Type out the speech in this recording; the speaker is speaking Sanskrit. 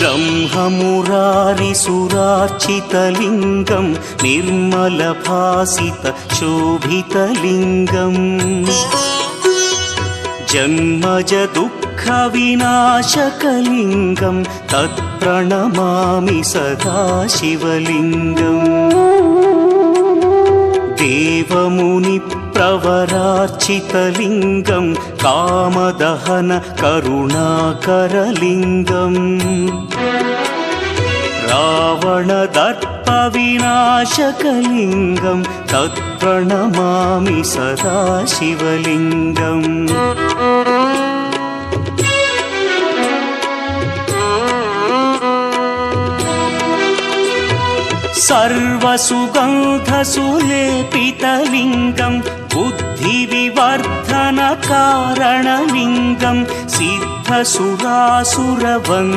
ब्रह्ममुरारिसुरार्चितलिङ्गं निर्मलभासितशोभितलिङ्गम् जन्मजदुःखविनाशकलिङ्गं तत्प्रणमामि सदा शिवलिङ्गम् देवमुनिप्रवरार्चितलिङ्गं कामदहन करुणाकरलिङ्गम् रावणदर्पविनाशकलिङ्गं तत्प्रणमामि सदा शिवलिङ्गम् सर्वसुगन्धसुलेपितलिङ्गं बुद्धिविवर्धनकारणलिङ्गं सिद्धसुरासुरवन्द्यलिङ्गम्